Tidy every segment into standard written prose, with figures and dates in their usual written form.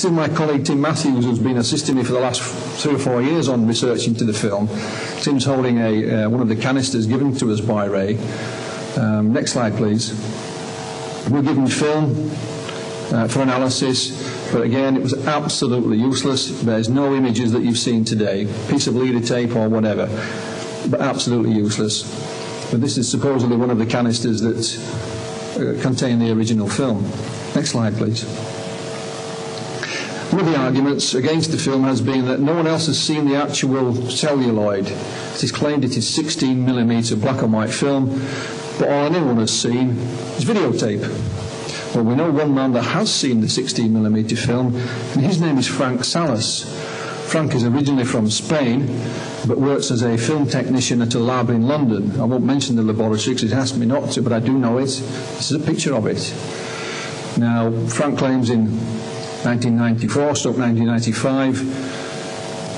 This is my colleague Tim Matthews, who's been assisting me for the last 3 or 4 years on research into the film. Tim's holding one of the canisters given to us by Ray. Next slide, please. We're given film for analysis, but again, it was absolutely useless. There's no images that you've seen today, piece of leader tape or whatever, but absolutely useless. But this is supposedly one of the canisters that contain the original film. Next slide, please. One of the arguments against the film has been that no one else has seen the actual celluloid. It is claimed it is 16mm black and white film, but all anyone has seen is videotape. Well, we know one man that has seen the 16mm film, and his name is Frank Salas. Frank is originally from Spain, but works as a film technician at a lab in London. I won't mention the laboratory because he's asked me not to, but I do know it. This is a picture of it. Now, Frank claims in 1994/1995,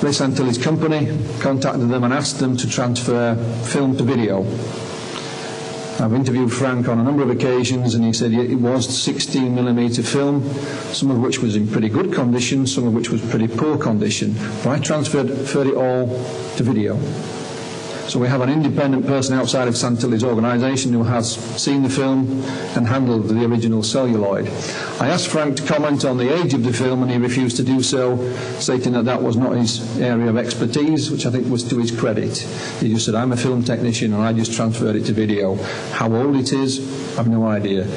Ray Santilli's company contacted them and asked them to transfer film to video. I've interviewed Frank on a number of occasions, and he said it was 16mm film, some of which was in pretty good condition, some of which was pretty poor condition. But I transferred it all to video. So we have an independent person outside of Santilli's organisation who has seen the film and handled the original celluloid. I asked Frank to comment on the age of the film, and he refused to do so, stating that that was not his area of expertise, which I think was to his credit. He just said, I'm a film technician and I just transferred it to video. How old it is, I have no idea.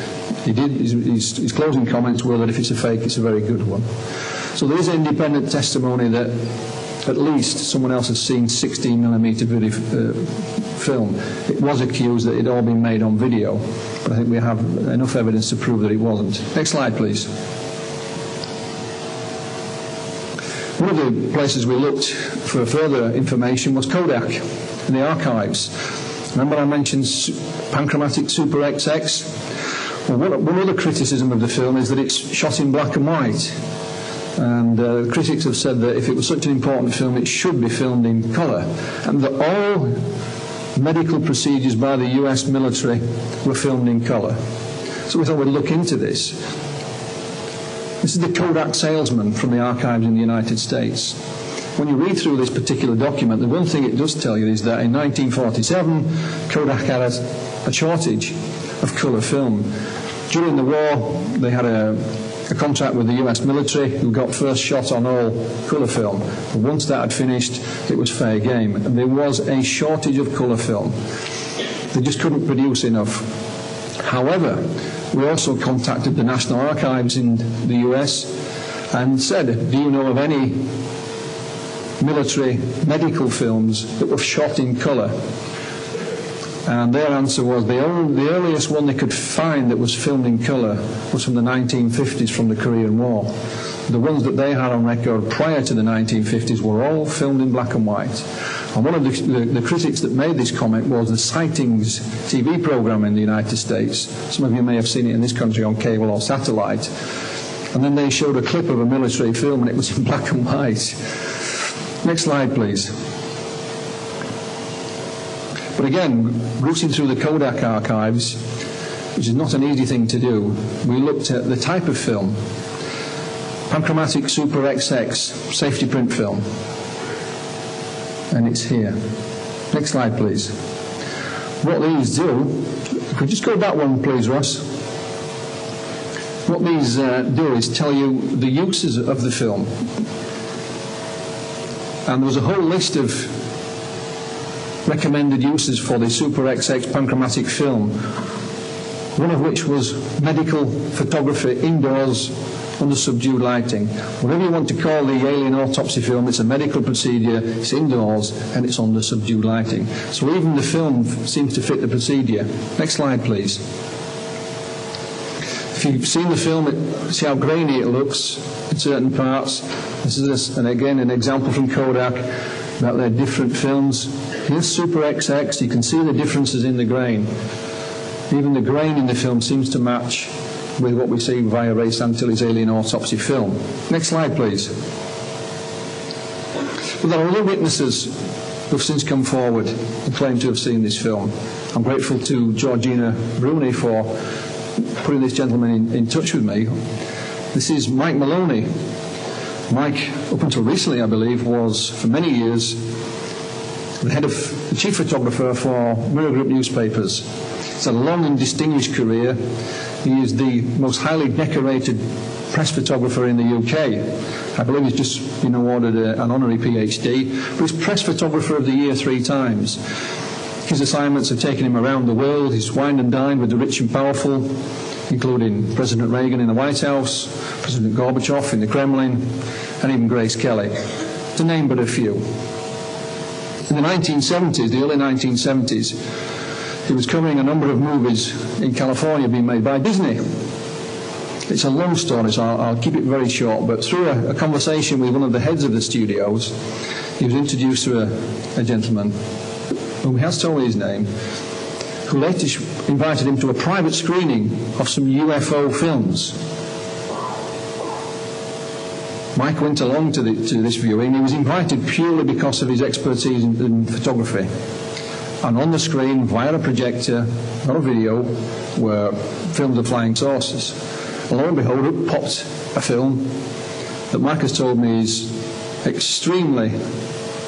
His closing comments were that if it's a fake, it's a very good one. So there is independent testimony that at least someone else has seen 16mm video film. It was accused that it had all been made on video, but I think we have enough evidence to prove that it wasn't. Next slide, please. One of the places we looked for further information was Kodak in the archives. Remember I mentioned Panchromatic Super XX? Well, one other criticism of the film is that it's shot in black and white. And critics have said that if it was such an important film, it should be filmed in colour, and that all medical procedures by the US military were filmed in colour. So we thought we'd look into this. This is the Kodak salesman from the archives in the United States. When you read through this particular document, the one thing it does tell you is that in 1947, Kodak had a shortage of colour film. During the war, they had a contract with the US military who got first shot on all colour film. But once that had finished, it was fair game. And there was a shortage of colour film. They just couldn't produce enough. However, we also contacted the National Archives in the US and said, do you know of any military medical films that were shot in colour? And their answer was the earliest one they could find that was filmed in colour was from the 1950s, from the Korean War. The ones that they had on record prior to the 1950s were all filmed in black and white. And one of the critics that made this comment was the Sightings TV program in the United States. Some of you may have seen it in this country on cable or satellite. And then they showed a clip of a military film and it was in black and white. Next slide, please. But again, rooting through the Kodak archives, which is not an easy thing to do, we looked at the type of film. Panchromatic Super XX safety print film. And it's here. Next slide, please. What these do, could you just go back one, please, Ross? What these do is tell you the uses of the film. And there was a whole list of recommended uses for the Super XX panchromatic film, one of which was medical photography indoors under subdued lighting. Whatever you want to call the alien autopsy film, it's a medical procedure, it's indoors, and it's under subdued lighting. So even the film seems to fit the procedure. Next slide, please. If you've seen the film, see how grainy it looks in certain parts. This is, and again, an example from Kodak about their different films. Here's Super XX, you can see the differences in the grain. Even the grain in the film seems to match with what we see via Ray Santilli's alien autopsy film. Next slide, please. But there are other witnesses who have since come forward and claim to have seen this film. I'm grateful to Georgina Bruni for putting this gentleman in touch with me. This is Mike Maloney, Mike, up until recently, I believe, was for many years the chief photographer for Mirror Group newspapers. It's a long and distinguished career. He is the most highly decorated press photographer in the UK. I believe he's just been awarded an honorary PhD, but he's Press Photographer of the Year 3 times. His assignments have taken him around the world. He's wined and dined with the rich and powerful, including President Reagan in the White House, President Gorbachev in the Kremlin, and even Grace Kelly, to name but a few. In the 1970s, the early 1970s, he was covering a number of movies in California being made by Disney. It's a long story, so I'll keep it very short, but through a conversation with one of the heads of the studios, he was introduced to a gentleman whom he has told me his name, who later invited him to a private screening of some UFO films. Mike went along to this viewing. He was invited purely because of his expertise in photography. And on the screen, via a projector, not a video, were films of flying saucers. And lo and behold, up popped a film that Mike has told me is extremely,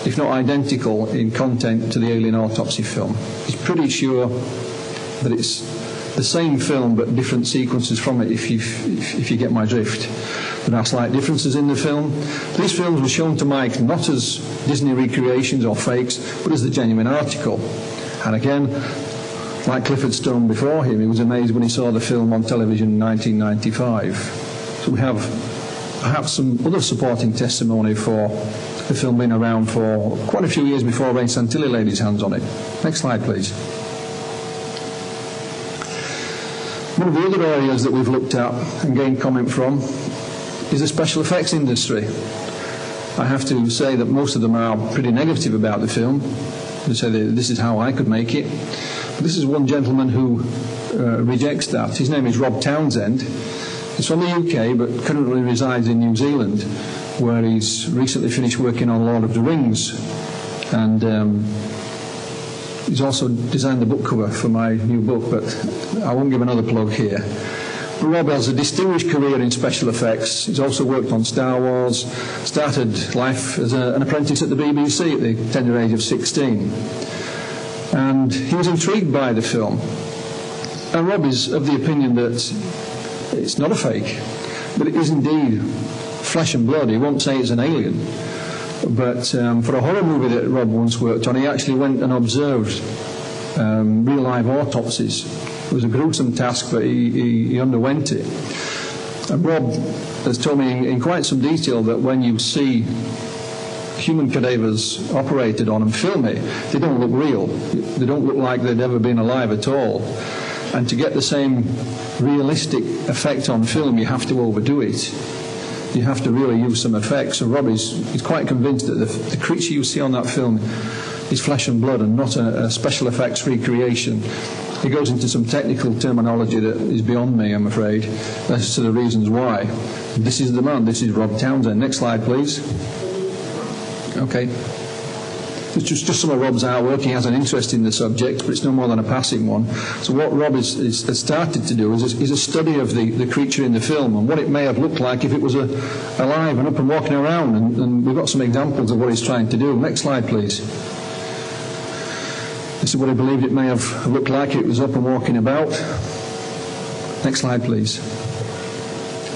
if not identical, in content to the Alien Autopsy film. He's pretty sure that it's the same film but different sequences from it, if you get my drift. There are slight differences in the film. These films were shown to Mike not as Disney recreations or fakes, but as the genuine article. And again, like Clifford Stone before him, he was amazed when he saw the film on television in 1995. So we have perhaps some other supporting testimony for the film being around for quite a few years before Ray Santilli laid his hands on it. Next slide, please. One of the other areas that we've looked at and gained comment from is the special effects industry. I have to say that most of them are pretty negative about the film. They say that this is how I could make it. But this is one gentleman who rejects that. His name is Rob Townsend. He's from the UK but currently resides in New Zealand, where he's recently finished working on Lord of the Rings. And he's also designed the book cover for my new book, but I won't give another plug here. But Rob has a distinguished career in special effects. He's also worked on Star Wars, started life as an apprentice at the BBC at the tender age of 16. And he was intrigued by the film. And Rob is of the opinion that it's not a fake, but it is indeed flesh and blood. He won't say it's an alien. But for a horror movie that Rob once worked on, he actually went and observed real live autopsies. It was a gruesome task, but he underwent it. And Rob has told me in quite some detail that when you see human cadavers operated on and film it, they don't look real. They don't look like they'd ever been alive at all. And to get the same realistic effect on film, you have to overdo it. You have to really use some effects. So Rob is quite convinced that the creature you see on that film is flesh and blood and not a special effects recreation. He goes into some technical terminology that is beyond me, I'm afraid, as to the reasons why. This is the man. This is Rob Townsend. Next slide, please. Okay. It's just some of Rob's artwork. He has an interest in the subject, but it's no more than a passing one. So what Rob has started to do is a study of the creature in the film and what it may have looked like if it was alive and up and walking around. And we've got some examples of what he's trying to do. Next slide, please. This is what he believed it may have looked like if it was up and walking about. Next slide, please.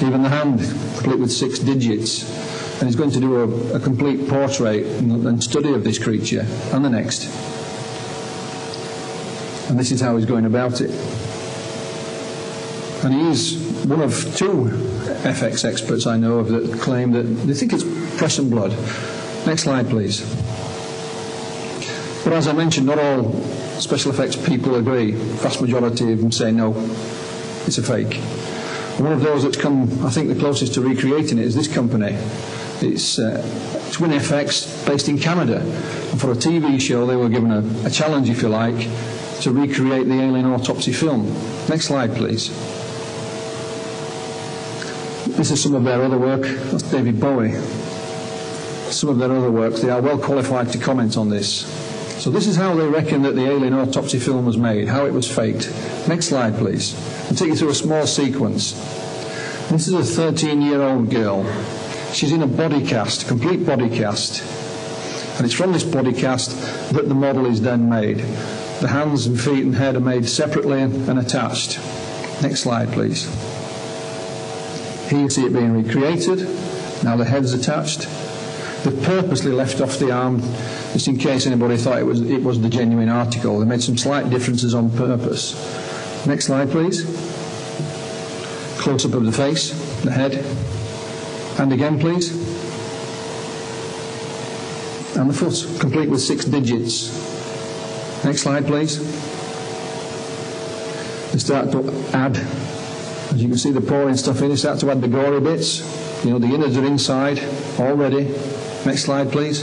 Even the hand, complete with 6 digits. And he's going to do a complete portrait and study of this creature. And the next. And this is how he's going about it. And he is one of 2 FX experts I know of that claim that they think it's flesh and blood. Next slide, please. But as I mentioned, not all special effects people agree. The vast majority of them say no, it's a fake. One of those that's come, I think, the closest to recreating it is this company. It's WinFX, based in Canada. And for a TV show, they were given a challenge, if you like, to recreate the Alien Autopsy film. Next slide, please. This is some of their other work. That's David Bowie. Some of their other works. They are well qualified to comment on this. So this is how they reckon that the Alien Autopsy film was made, how it was faked. Next slide, please. I'll take you through a small sequence. This is a 13-year-old girl. She's in a body cast, complete body cast. And it's from this body cast that the model is then made. The hands and feet and head are made separately and attached. Next slide, please. Here you see it being recreated. Now the head's attached. They've purposely left off the arm, just in case anybody thought it was the genuine article. They made some slight differences on purpose. Next slide, please. Close-up of the face, the head. And again, please. And the foot, complete with 6 digits. Next slide, please. They start to add, as you can see, the pouring stuff in. They start to add the gory bits. You know, the innards are inside already. Next slide, please.